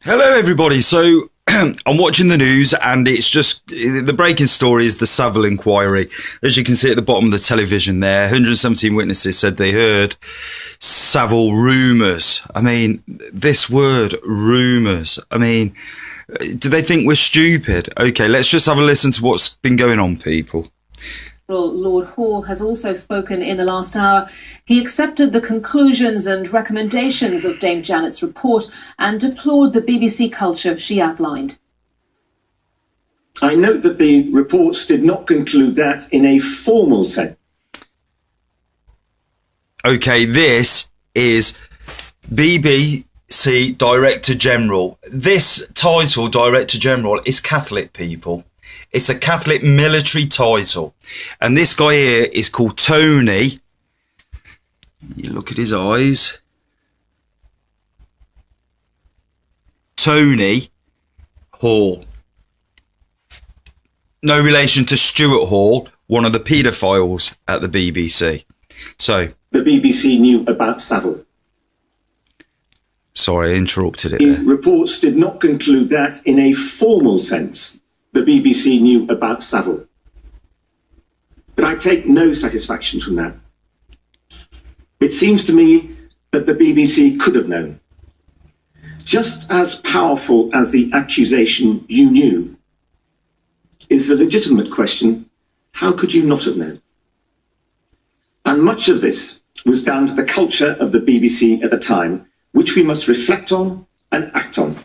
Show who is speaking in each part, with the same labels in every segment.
Speaker 1: Hello, everybody. So I'm watching the news, and it's just the breaking story is the Savile inquiry. As you can see at the bottom of the television there, 117 witnesses said they heard Savile rumours. I mean, this word, rumours. I mean, do they think we're stupid? Okay, let's just have a listen to what's been going on, people.
Speaker 2: Lord Hall has also spoken in the last hour. He accepted the conclusions and recommendations of Dame Janet's report and deplored the BBC culture she outlined.
Speaker 3: I note that the reports did not conclude that in a formal sense.
Speaker 1: Okay, this is BBC Director General. This title, Director General, is Catholic, people. It's a Catholic military title. And this guy here is called Tony. You look at his eyes. Tony Hall. No relation to Stuart Hall, one of the paedophiles at the BBC. So
Speaker 3: the BBC knew about Savile.
Speaker 1: Sorry, I interrupted it
Speaker 3: The
Speaker 1: there.
Speaker 3: reports did not conclude that in a formal sense. The BBC knew about Savile. But I take no satisfaction from that. It seems to me that the BBC could have known. Just as powerful as the accusation you knew is the legitimate question, how could you not have known? And much of this was down to the culture of the BBC at the time, which we must reflect on and act on.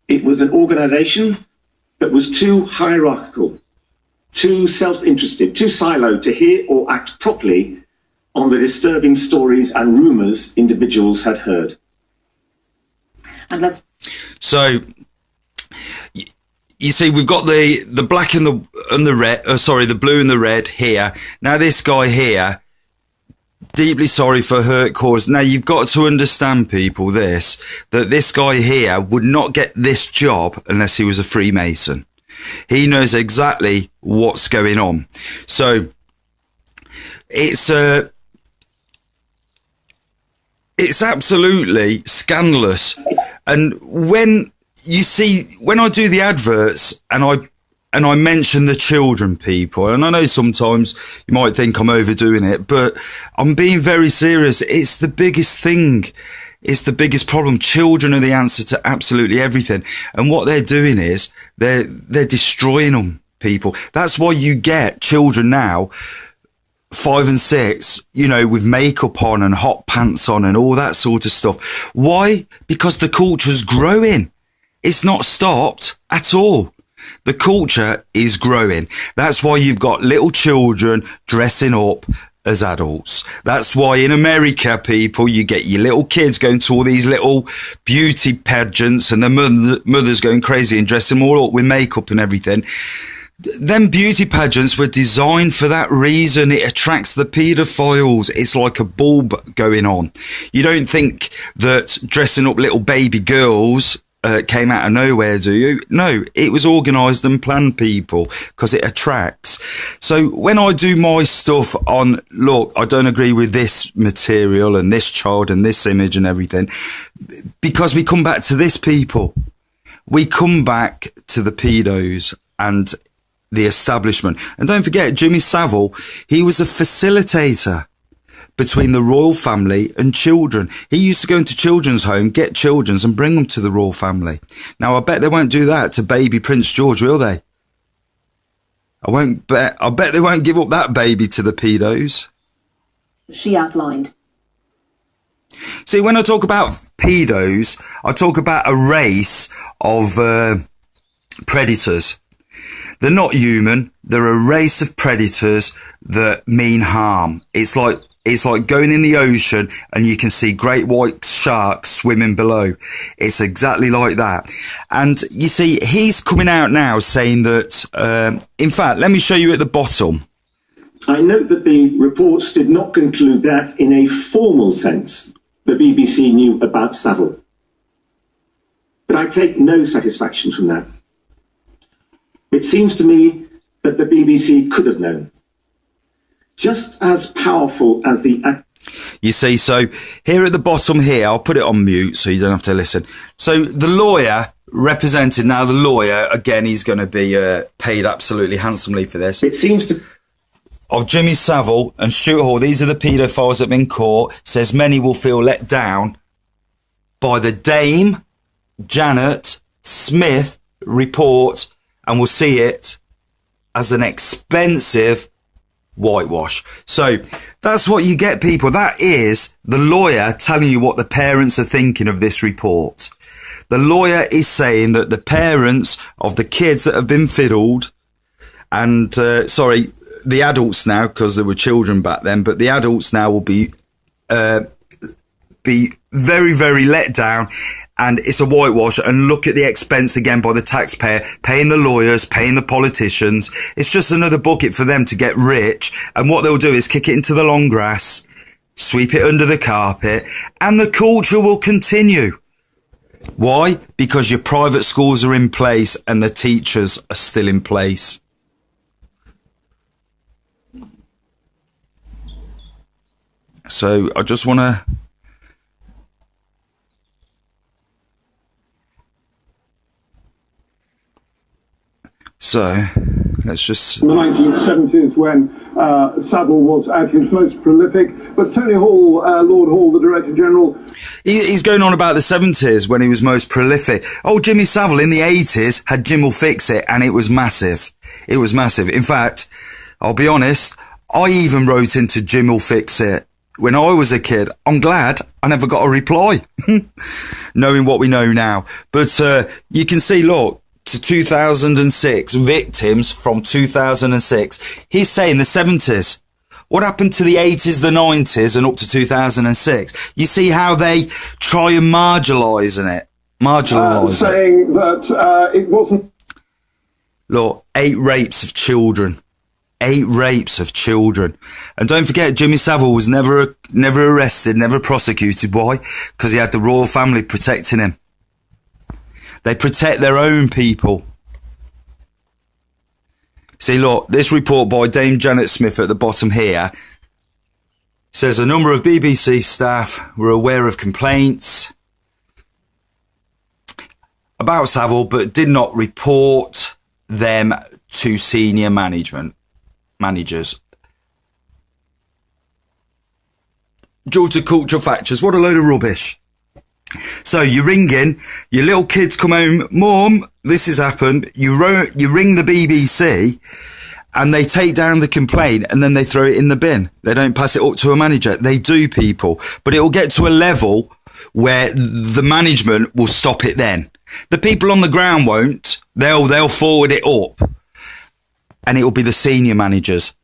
Speaker 3: It was an organisation that was too hierarchical, too self-interested, too siloed to hear or act properly on the disturbing stories and rumours individuals had heard.
Speaker 1: So, you see, we've got the black and the red. The blue and the red here. Now, this guy here, deeply sorry for hurt caused. Now, you've got to understand, people, that this guy here would not get this job unless he was a Freemason. He knows exactly what's going on. So it's absolutely scandalous. And when I do the adverts and I mention the children, people, and I know sometimes you might think I'm overdoing it, but I'm being very serious. It's the biggest thing. It's the biggest problem. Children are the answer to absolutely everything. And what they're doing is they're destroying them, people. That's why you get children now, 5 and 6, you know, with makeup on and hot pants on and all that sort of stuff. Why? Because the culture's growing. It's not stopped at all. The culture is growing. That's why you've got little children dressing up as adults. That's why in America, people, you get your little kids going to all these little beauty pageants and the mothers going crazy and dressing them all up with makeup and everything. Them beauty pageants were designed for that reason. It attracts the paedophiles. It's like a bulb going on. You don't think that dressing up little baby girls came out of nowhere, do you? No, it was organised and planned, people, because it attracts. So when I do my stuff on, look, I don't agree with this material and this child and this image and everything, because we come back to this, people. We come back to the pedos and the establishment. And don't forget, Jimmy Savile, he was a facilitator between the royal family and children. He used to go into children's home, get children's and bring them to the royal family. Now, I bet they won't do that to baby Prince George, will they? I bet they won't give up that baby to the pedos.
Speaker 2: She outlined.
Speaker 1: See, when I talk about pedos, I talk about a race of predators. They're not human. They're a race of predators that mean harm. It's like going in the ocean and you can see great white sharks swimming below. It's exactly like that. And you see, he's coming out now saying that, in fact, let me show you at the bottom.
Speaker 3: I note that the reports did not conclude that in a formal sense the BBC knew about Savile. But I take no satisfaction from that. It seems to me that the BBC could have known. Just as powerful as the
Speaker 1: You see, so here at the bottom here, I'll put it on mute so you don't have to listen. So the lawyer represented, now the lawyer, again, he's going to be paid absolutely handsomely for this.
Speaker 3: It seems to...
Speaker 1: Of Jimmy Savile and Stuart Hall, these are the paedophiles that have been caught, says many will feel let down by the Dame Janet Smith report and will see it as an expensive whitewash. So that's what you get, people. That is the lawyer telling you what the parents are thinking of this report. The lawyer is saying that the parents of the kids that have been fiddled, and sorry, the adults now, because there were children back then, but the adults now will be very, very let down, and it's a whitewash. And look at the expense again by the taxpayer, paying the lawyers, paying the politicians. It's just another bucket for them to get rich. And what they'll do is kick it into the long grass, sweep it under the carpet, and the culture will continue. Why? Because your private schools are in place and the teachers are still in place. So I just want to... So let's just...
Speaker 4: In the 1970s, when Savile was at his most prolific. But Tony Hall, Lord Hall, the Director General...
Speaker 1: He's going on about the 70s when he was most prolific. Oh, Jimmy Savile in the 80s had Jim Will Fix It, and it was massive. It was massive. In fact, I'll be honest, I even wrote into Jim Will Fix It when I was a kid. I'm glad I never got a reply, knowing what we know now. But you can see, look, to 2006, victims from 2006. He's saying the 70s. What happened to the 80s, the 90s, and up to 2006? You see how they try and marginalise it?
Speaker 4: Saying that it wasn't...
Speaker 1: Look, 8 rapes of children. 8 rapes of children. And don't forget, Jimmy Savile was never arrested, never prosecuted. Why? Because he had the royal family protecting him. They protect their own people. See, look, this report by Dame Janet Smith at the bottom here says a number of BBC staff were aware of complaints about Savile, but did not report them to senior managers. Due to cultural factors. What a load of rubbish. So you ring in, your little kids come home, Mum, this has happened. You ring the BBC and they take down the complaint and then they throw it in the bin. They don't pass it up to a manager. They do, people. But it will get to a level where the management will stop it then. The people on the ground won't. They'll forward it up. And it will be the senior managers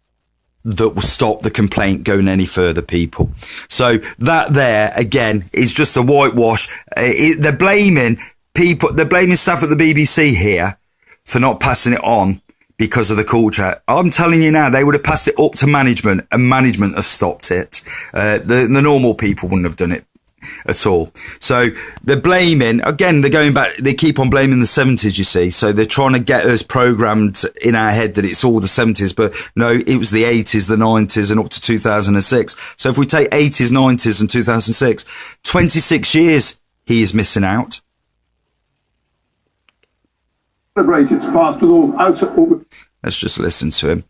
Speaker 1: that will stop the complaint going any further, people. So that there, again, is just a whitewash. They're blaming people, they're blaming staff at the BBC here for not passing it on because of the culture. I'm telling you now, they would have passed it up to management and management have stopped it. The normal people wouldn't have done it at all. So they're blaming, again, they're going back, they keep on blaming the 70s, you see. So they're trying to get us programmed in our head that it's all the 70s, but no, it was the 80s, the 90s and up to 2006. So if we take 80s, 90s and 2006, 26 years he is missing out.
Speaker 4: Celebrate its past with all...
Speaker 1: Let's just listen to him.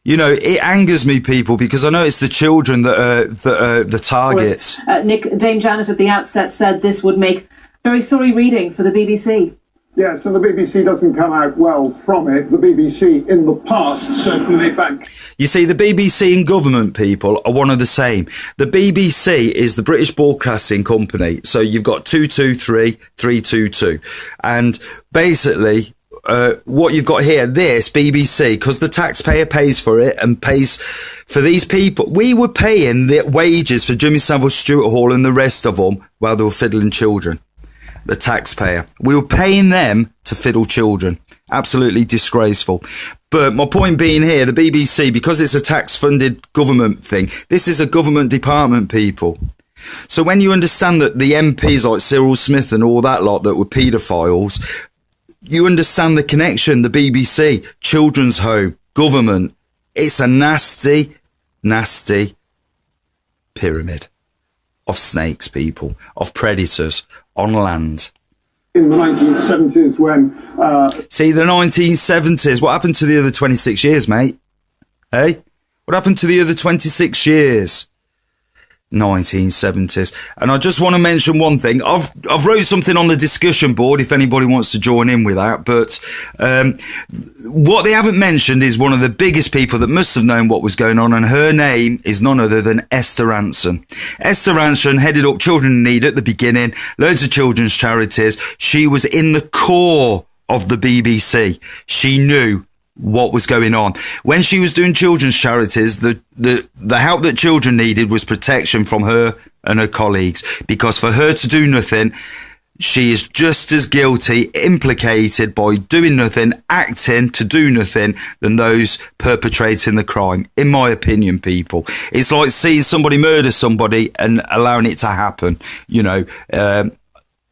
Speaker 1: You know, it angers me, people, because I know it's the children that are the targets.
Speaker 2: Nick, Dame Janet at the outset said this would make very sorry reading for the BBC.
Speaker 4: Yes, and the BBC doesn't come out well from it. The BBC in the past certainly back.
Speaker 1: You see, the BBC and government, people, are one of the same. The BBC is the British Broadcasting Company. So you've got 223, 322. And basically... what you've got here, this BBC, because the taxpayer pays for it and pays for these people. We were paying the wages for Jimmy Savile, Stuart Hall and the rest of them while they were fiddling children. The taxpayer. We were paying them to fiddle children. Absolutely disgraceful. But my point being here, the BBC, because it's a tax-funded government thing, this is a government department, people. So when you understand that the MPs like Cyril Smith and all that lot that were paedophiles, you understand the connection, the BBC, children's home, government. It's a nasty, nasty pyramid of snakes, people, of predators on land.
Speaker 4: In the 1970s when...
Speaker 1: See, the 1970s, what happened to the other 26 years, mate? Hey? What happened to the other 26 years? 1970s. And I just want to mention one thing. I've wrote something on the discussion board if anybody wants to join in with that. But what they haven't mentioned is one of the biggest people that must have known what was going on, and her name is none other than Esther Ranson. Esther Ranson headed up Children in Need at the beginning, loads of children's charities. She was in the core of the BBC. She knew what was going on. When she was doing children's charities, the help that children needed was protection from her and her colleagues, because for her to do nothing, she is just as guilty, implicated by doing nothing, acting to do nothing, than those perpetrating the crime, in my opinion, people. It's like seeing somebody murder somebody and allowing it to happen. You know,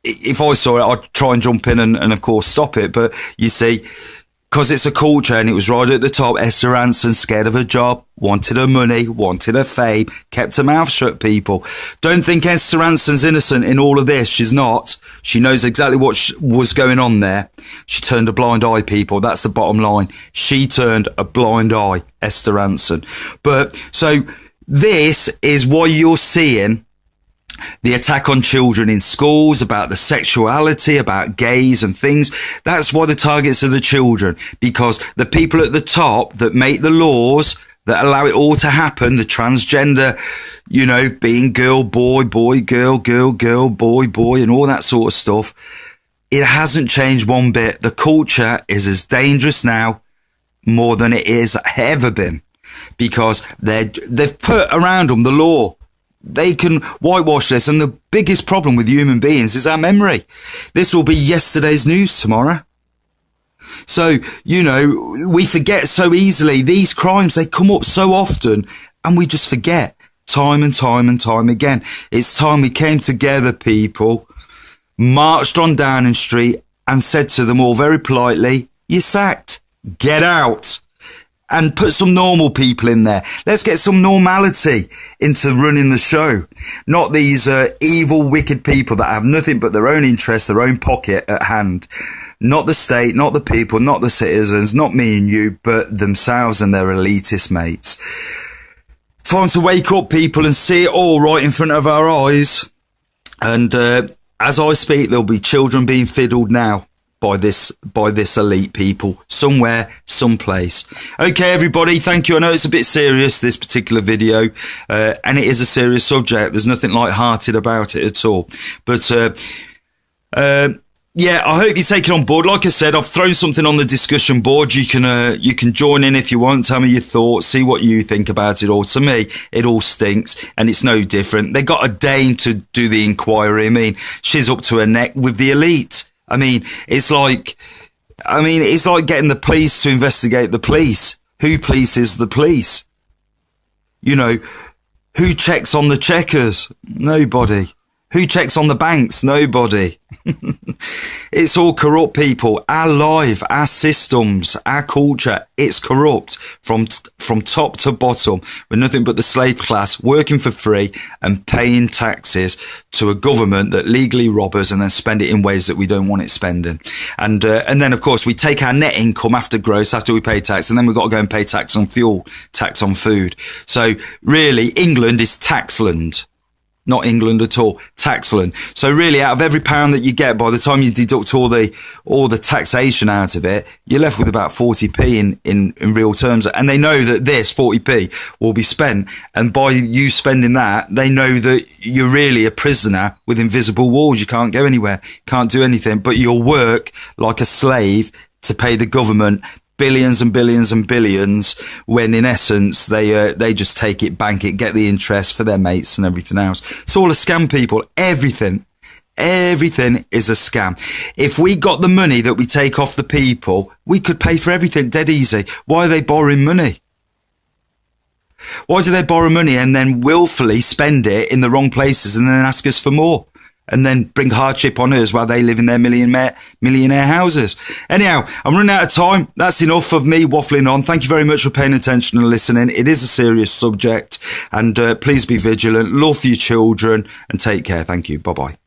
Speaker 1: if I saw it, I'd try and jump in and of course stop it. But you see, because it's a culture and it was right at the top, Esther Ranson, scared of her job, wanted her money, wanted her fame, kept her mouth shut, people. Don't think Esther Ranson's innocent in all of this. She's not. She knows exactly what was going on there. She turned a blind eye, people. That's the bottom line. She turned a blind eye, Esther Ranson. But, so, this is why you're seeing the attack on children in schools, about the sexuality, about gays and things. That's why the targets are the children, because the people at the top that make the laws that allow it all to happen, the transgender, you know, being girl, boy, boy, girl, girl, girl, boy, boy, and all that sort of stuff, it hasn't changed one bit. The culture is as dangerous now, more than it has ever been, because they've put around them the law. They can whitewash this, and the biggest problem with human beings is our memory. This will be yesterday's news tomorrow. So, you know, we forget so easily. These crimes, they come up so often, and we just forget time and time and time again. It's time we came together, people, marched on Downing Street and said to them all very politely, "You're sacked. Get out." And put some normal people in there. Let's get some normality into running the show. Not these evil, wicked people that have nothing but their own interest, their own pocket at hand. Not the state, not the people, not the citizens, not me and you, but themselves and their elitist mates. Time to wake up, people, and see it all right in front of our eyes. And as I speak, there'll be children being fiddled now by this elite people, somewhere, someplace. Okay, everybody, thank you. I know it's a bit serious, this particular video, and it is a serious subject. There's nothing light-hearted about it at all. But yeah, I hope you take it on board. Like I said, I've thrown something on the discussion board. You can join in if you want. Tell me your thoughts. See what you think about it all. To me, it all stinks, and it's no different. They got a Dane to do the inquiry. I mean, she's up to her neck with the elite. I mean, it's like getting the police to investigate the police. Who polices the police? You know, who checks on the checkers? Nobody. Who checks on the banks? Nobody. It's all corrupt, people. Our life, our systems, our culture, it's corrupt from top to bottom. We're nothing but the slave class working for free and paying taxes to a government that legally rob us and then spend it in ways that we don't want it spending. And then, of course, we take our net income after gross, after we pay tax, and then we've got to go and pay tax on fuel, tax on food. So really, England is taxland. Not England at all, taxland. So really, out of every pound that you get, by the time you deduct all the taxation out of it, you're left with about 40p in real terms. And they know that this 40p will be spent. And by you spending that, they know that you're really a prisoner with invisible walls. You can't go anywhere, can't do anything, but you'll work like a slave to pay the government billions and billions and billions, when in essence they just take it, bank it, get the interest for their mates and everything else. It's all a scam, people. Everything is a scam. If we got the money that we take off the people, we could pay for everything dead easy. Why are they borrowing money? Why do they borrow money and then willfully spend it in the wrong places and then ask us for more? and then bring hardship on us while they live in their millionaire houses. Anyhow, I'm running out of time. That's enough of me waffling on. Thank you very much for paying attention and listening. It is a serious subject, and please be vigilant, love your children, and take care. Thank you. Bye-bye.